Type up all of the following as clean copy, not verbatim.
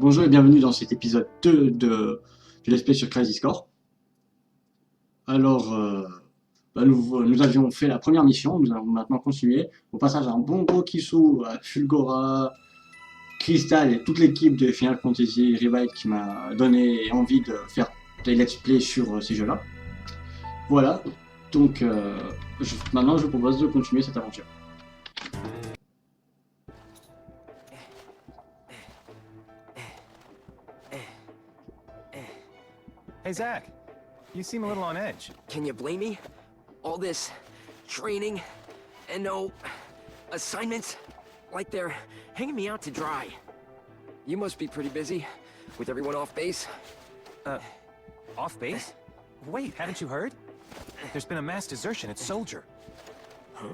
Bonjour et bienvenue dans cet épisode 2 du Let's Play sur Crazy Score. Alors, nous avions fait la première mission, nous allons maintenant continuer. Au passage, un bon gros Kissou à Fulgora, Crystal et toute l'équipe de Final Fantasy Revive qui m'a donné envie de faire des Let's Play sur ces jeux-là. Voilà, donc maintenant je vous propose de continuer cette aventure. Hey, Zach. You seem a little on edge. Can you blame me? All this training and no assignments, like they're hanging me out to dry. You must be pretty busy with everyone off base. Off base? Wait, haven't you heard? There's been a mass desertion at Soldier. Huh?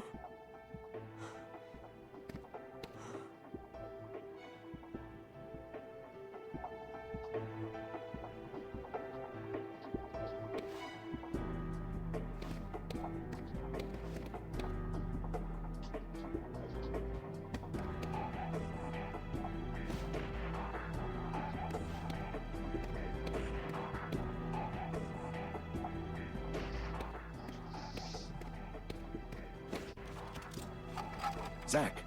Zach,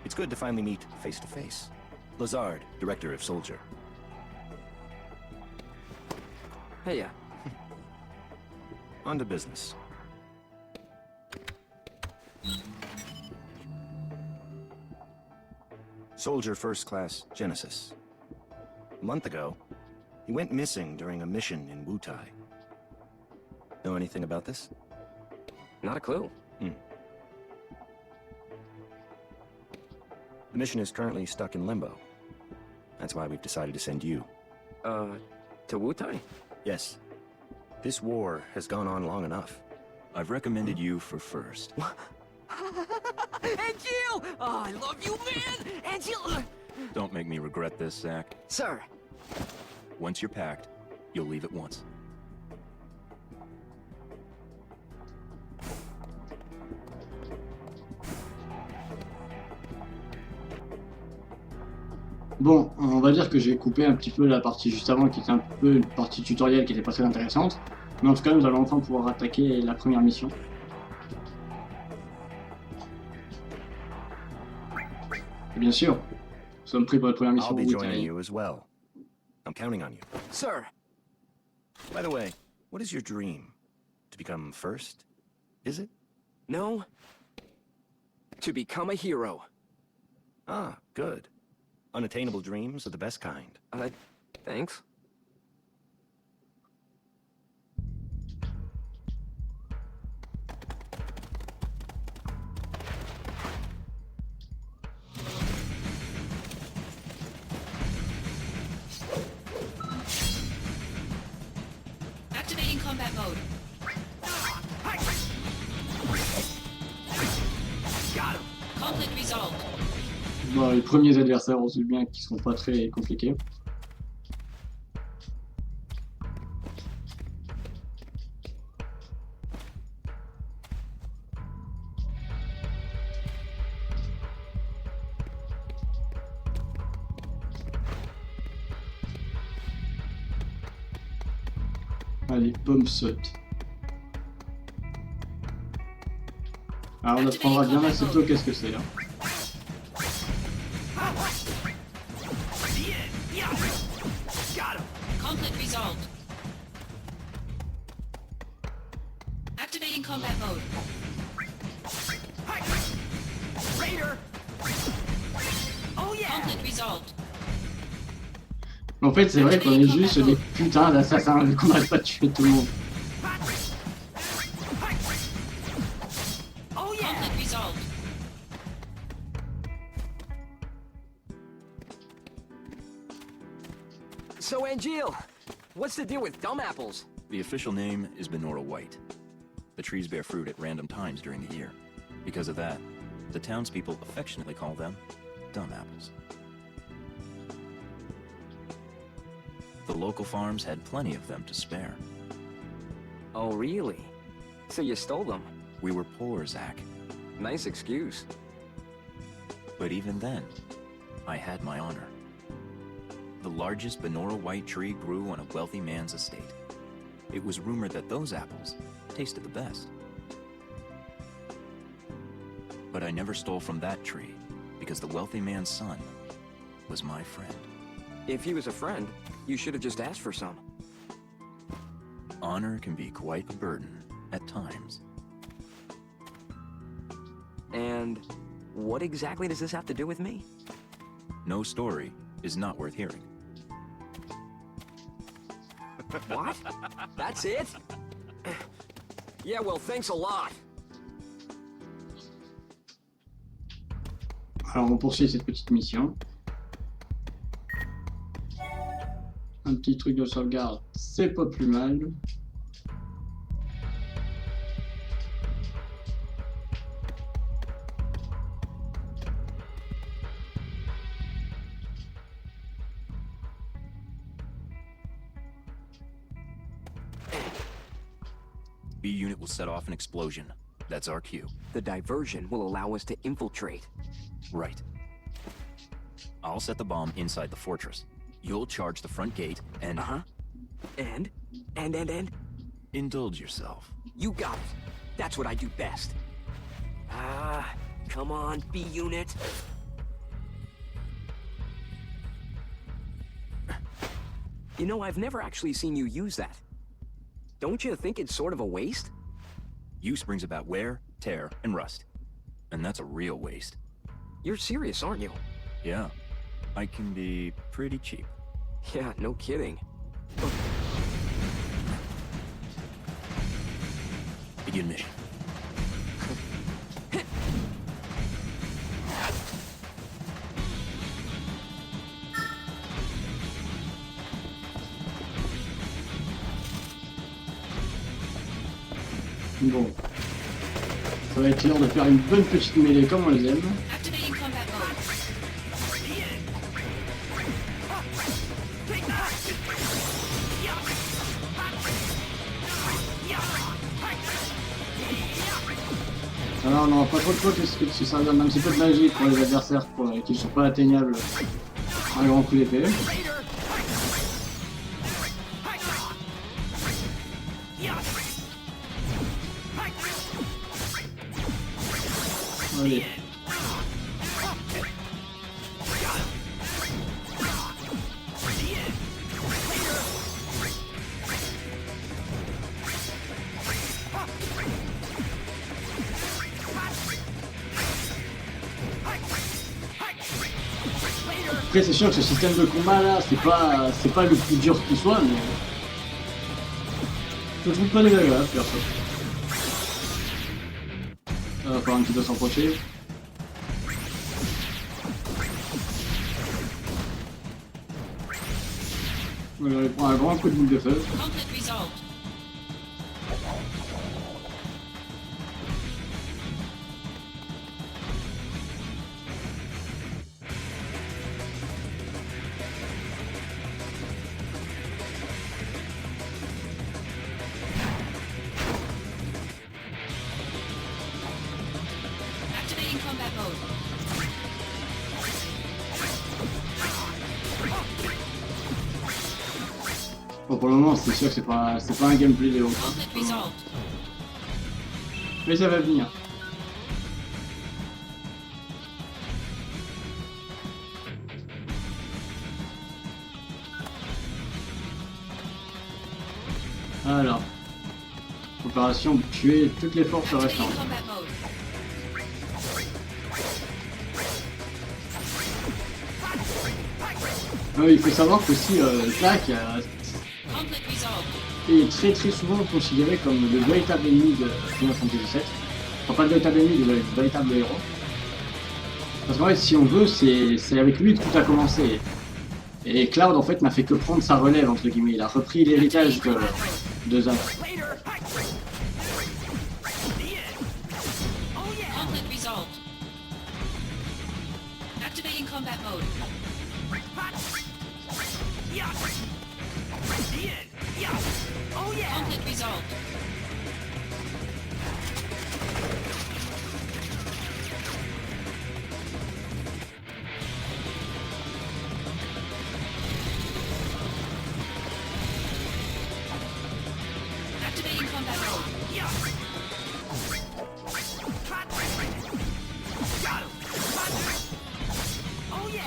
it's good to finally meet face to face. Lazard, director of Soldier. Hey, On to business. Soldier First Class Genesis. A month ago, he went missing during a mission in Wutai. Know anything about this? not a clue. The mission is currently stuck in limbo. That's why we've decided to send you. To Wutai? Yes. This war has gone on long enough. I've recommended you for first. Angel! Oh, I love you, man! Angel! Don't make me regret this, Zach. Sir, Once you're packed, you'll leave at once. Bon, on va dire que j'ai coupé un petit peu la partie juste avant qui était un peu une partie tutoriel qui était pas très intéressante. Mais en tout cas, nous allons enfin pouvoir attaquer la première mission. Et bien sûr, nous sommes pris pour la première mission. I'll be joining Wutai. you as well. I'm counting on you. sir. By the way, what is your dream? To become first? Is it? No. To become a hero. Ah, good. Unattainable dreams are the best kind. Thanks. Activating combat mode. Conflict resolved. Bon, les premiers adversaires, on se doute bien qu'ils sont pas très compliqués. Allez, bombe saute. Alors on apprendra bien assez tôt qu'est-ce que c'est. Hein. Conflict resolved. Activating combat mode. Raider! Oh yeah! Conflict resolved. En fait, c'est vrai qu'on est juste des putains d'assassins vu qu'on n'arrive pas à tuer tout le monde. Oh yeah! Conflict resolved. So, Angel, what's the deal with dumb apples? The official name is Benora White. The trees bear fruit at random times during the year. Because of that, the townspeople affectionately call them dumb apples. The local farms had plenty of them to spare. Oh, really? So you stole them? We were poor, Zach. Nice excuse. But even then, I had my honor. the largest Benora white tree grew on a wealthy man's estate. It was rumored that those apples tasted the best. But I never stole from that tree, because the wealthy man's son was my friend. If he was a friend, you should have just asked for some. Honor can be quite a burden at times. And what exactly does this have to do with me? No story is not worth hearing. What? That's it? Yeah, well, thanks a lot. Alors on poursuit cette petite mission. Un petit truc de sauvegarde, c'est pas plus mal. B unit will set off an explosion. That's our cue. The diversion will allow us to infiltrate. Right. I'll set the bomb inside the fortress. You'll charge the front gate and... Uh-huh. And? Indulge yourself. You got it. That's what I do best. Ah, come on, B unit. You know, I've never actually seen you use that. Don't you think it's sort of a waste? Use brings about wear, tear, and rust. And that's a real waste. You're serious, aren't you? Yeah. I can be pretty cheap. Yeah, no kidding. Begin mission. Bon. Ça va être l'heure de faire une bonne petite mêlée comme on les aime. Activating combat mode. Alors non, pas trop de faute, parce que ça donne un petit peu de magie pour les adversaires qui ne sont pas atteignables à un grand coup d'épée. Allez. Après c'est sûr que ce système de combat là, c'est pas le plus dur qui soit, mais je le trouve pas désagréable perso. Ça va falloir un petit peu s'approcher. On va aller prendre un grand coup de boule de feu. Conflict resolved. Activating combat mode. Bon, pour le moment, c'est sûr que c'est pas un gameplay de haut. Conflict resolved. Mais ça va venir. Alors, opération tuer toutes les forces restantes. Activating combat mode. Il faut savoir qu'aussi Zack Conflict resolved. est très souvent considéré comme le véritable ennemi de Final Fantasy VII. Enfin, pas le véritable ennemi, le véritable héros. Parce qu'en fait, si on veut, c'est avec lui que tout a commencé. Et Cloud, en fait, n'a fait que prendre sa relève, entre guillemets. Il a repris l'héritage de Zack. Conflict resolved. Activating combat mode. Conflict resolved.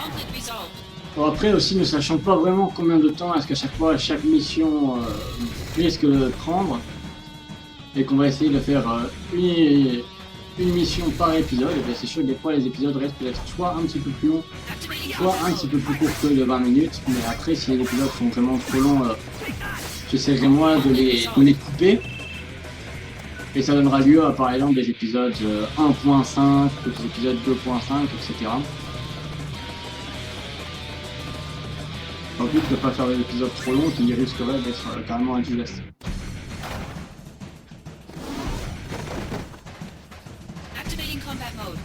Conflict resolved. Bon, après aussi, ne sachant pas vraiment combien de temps est-ce qu'à chaque fois, chaque mission risque de prendre, et qu'on va essayer de faire une mission par épisode, et bien c'est sûr que des fois les épisodes restent peut-être soit un petit peu plus longs, Activating soit un petit peu plus courts que de 20 minutes, mais après si les épisodes sont vraiment trop longs, j'essaierai moi de les couper, et ça donnera lieu à par exemple des épisodes 1.5, des épisodes 2.5, etc. En plus, de ne pas faire des épisodes trop longs qui risqueraient d'être carrément indigestes. Activating combat mode.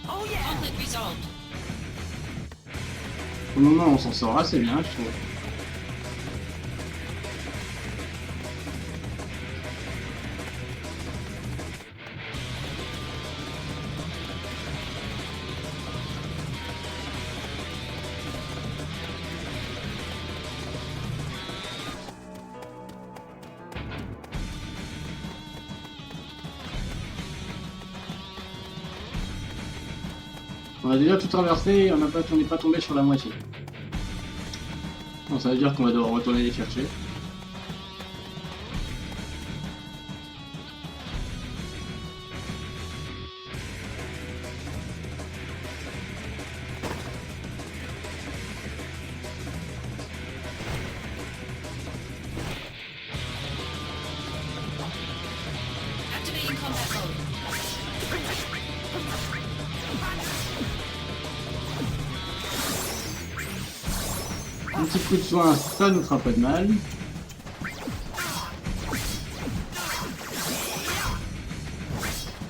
Conflict resolved. Pour le moment, on s'en sort assez bien, je trouve. On a déjà tout traversé, on n'est pas tombé sur la moitié. Bon, ça veut dire qu'on va devoir retourner les chercher. Activating combat mode. Un petit coup de soin, ça nous fera pas de mal.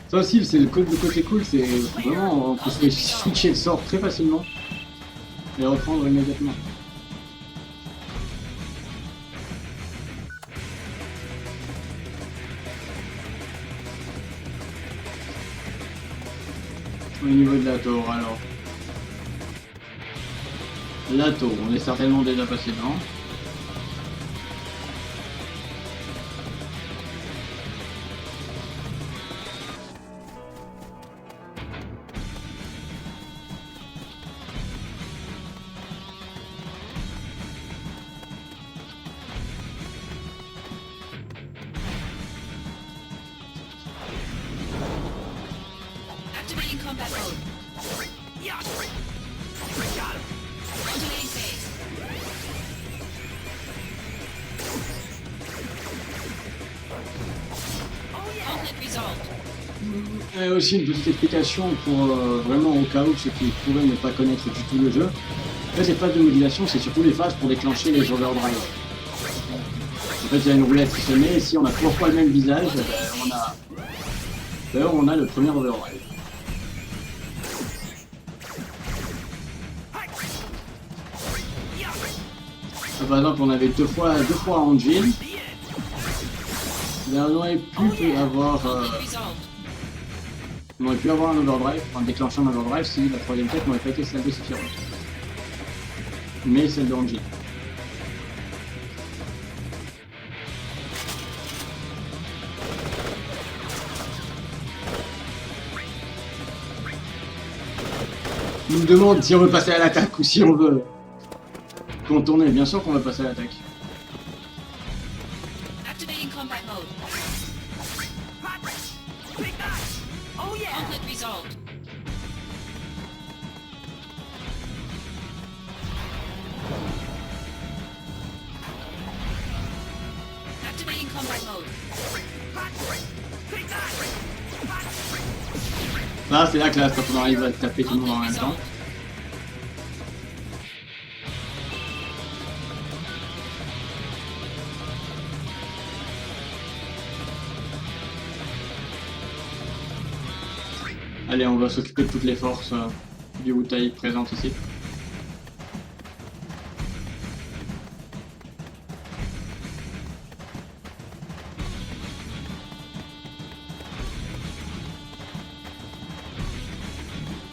Ça aussi, c'est le côté cool, c'est vraiment on peut switcher le sort très facilement et reprendre immédiatement. Au niveau de la tour, alors. La tour, on est certainement déjà passé devant. Activating combat mode. Modulating phase. Conflict resolved. Et aussi une petite explication pour vraiment au cas où ceux qui pourraient ne pas connaître du tout le jeu. En fait, les phases de modulation, c'est surtout les phases pour déclencher les overdrive. En fait, il y a une roulette qui se met, et si on a trois fois le même visage, on a le premier overdrive. Par exemple, on avait deux fois Angel. Là, on aurait pu avoir, Conflict resolved. on aurait pu avoir un overdrive, enfin déclencher un overdrive si la troisième tête n'aurait pas été celle de Sephiroth. Mais celle de Angel. Il nous demande si on veut passer à l'attaque ou si on veut contourner. Bien sûr qu'on va passer à l'attaque. Activating combat mode. Conflict resolved. Activating combat mode. Là, c'est la classe quand on arrive à taper tout le monde en Conflict même temps. resolved. Allez, on va s'occuper de toutes les forces du Wutai présentes ici.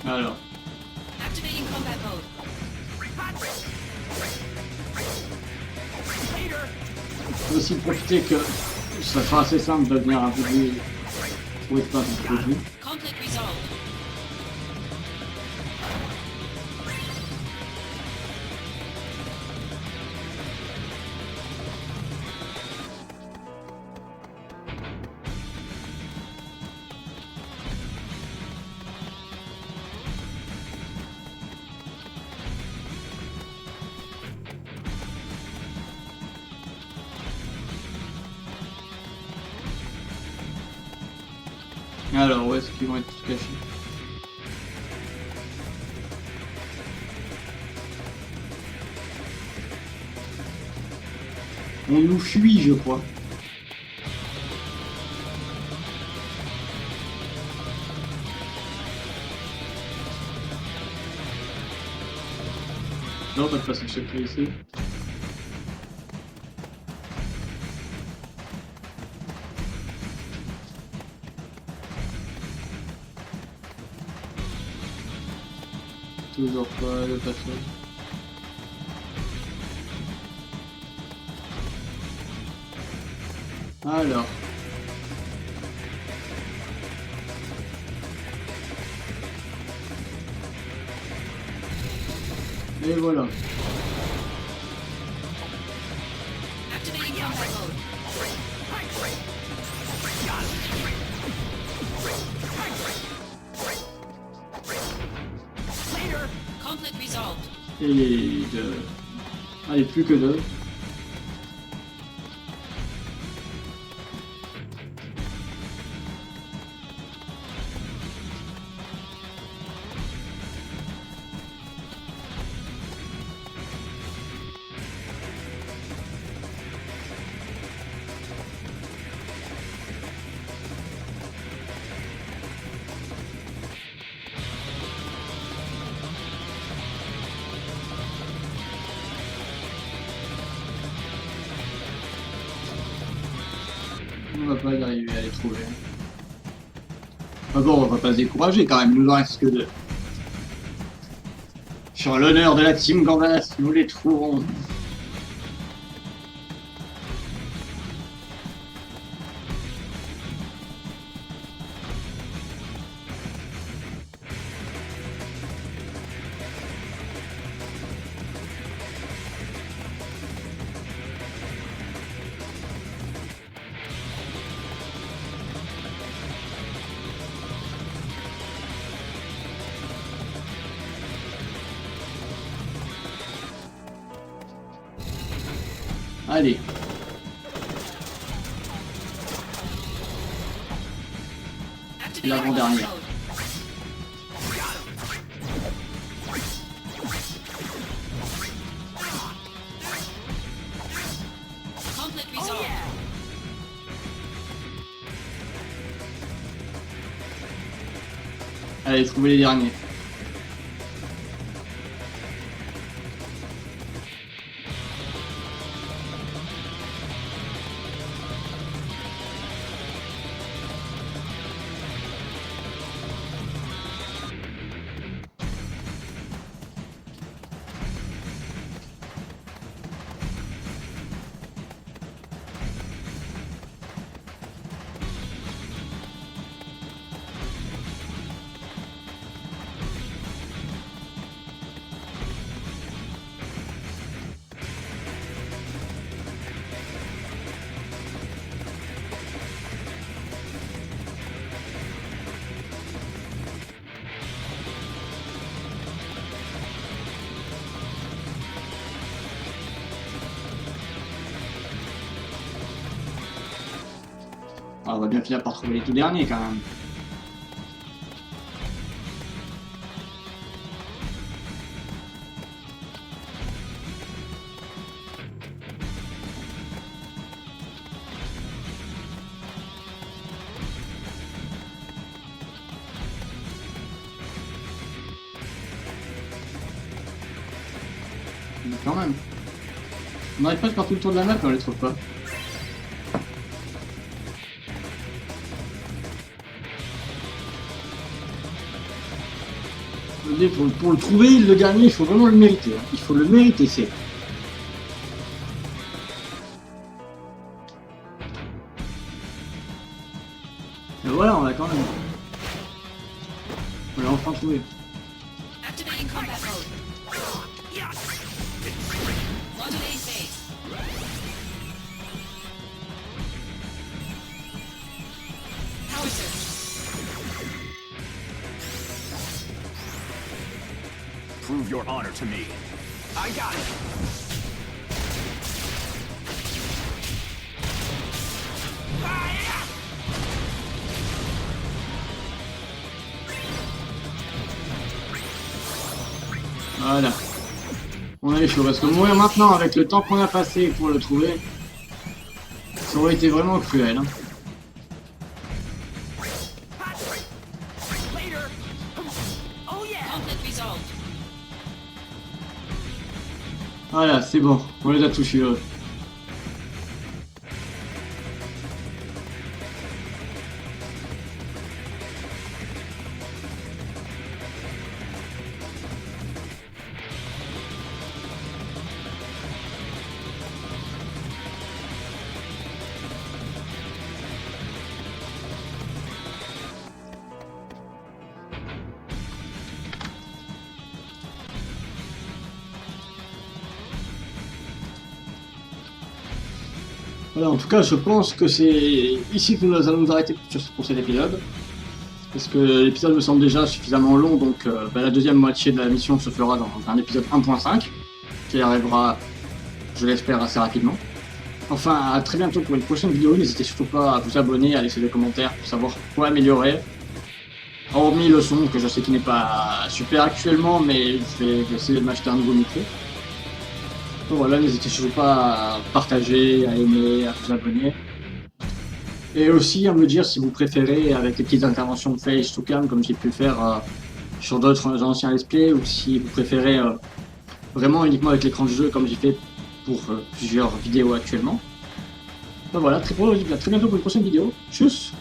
Alors, Activating combat mode. faut aussi profiter que ça sera assez simple de devenir un peu plus pour espace un peu plus. Conflict resolved. Alors, où est-ce qu'ils vont être tous cachés? On nous fuit, je crois. Non, pas de passage secret ici. Toujours pas le passage. Alors. Et voilà. Activating combat mode. Conflict resolved. Et deux. Allez, plus que deux. On va pas y arriver à les trouver. Ah bon, on va pas se décourager quand même, il nous en reste que deux. Sur l'honneur de la team Gambas, nous les trouverons. Allez. Activating L'avant-dernière. combat mode. Conflict resolved. Allez, trouvez les derniers. Ah, on va bien finir par trouver les tout derniers quand même. Mais quand même. On n'arrive pas à faire tout le tour de la map et on les trouve pas. Pour le trouver, le dernier, il faut vraiment le mériter. Hein. Il faut le mériter, c'est. Et voilà, on l'a quand même. On l'a enfin trouvé. Activating combat mode. Modulate phase. Power surge. Prove your honor to me. I got it. Voilà. On a les chaud parce que mourir maintenant avec le temps qu'on a passé pour le trouver, ça aurait été vraiment cruel. Hein. Later. Oh yeah. Conflict resolved. Voilà, c'est bon, on les a tous eu. Voilà, en tout cas, je pense que c'est ici que nous allons nous arrêter pour cet épisode. Parce que l'épisode me semble déjà suffisamment long, donc la deuxième moitié de la mission se fera dans un épisode 1.5, qui arrivera, je l'espère, assez rapidement. Enfin, à très bientôt pour une prochaine vidéo, n'hésitez surtout pas à vous abonner, à laisser des commentaires pour savoir quoi améliorer. Hormis le son, que je sais qu'il n'est pas super actuellement, mais je vais essayer de m'acheter un nouveau micro. Donc voilà, n'hésitez surtout pas à partager, à aimer, à vous abonner. Et aussi à me dire si vous préférez avec les petites interventions de face to cam comme j'ai pu faire sur d'autres anciens let's play, ou si vous préférez vraiment uniquement avec l'écran de jeu comme j'ai fait pour plusieurs vidéos actuellement. Donc voilà, très bientôt pour une prochaine vidéo. Tchuss!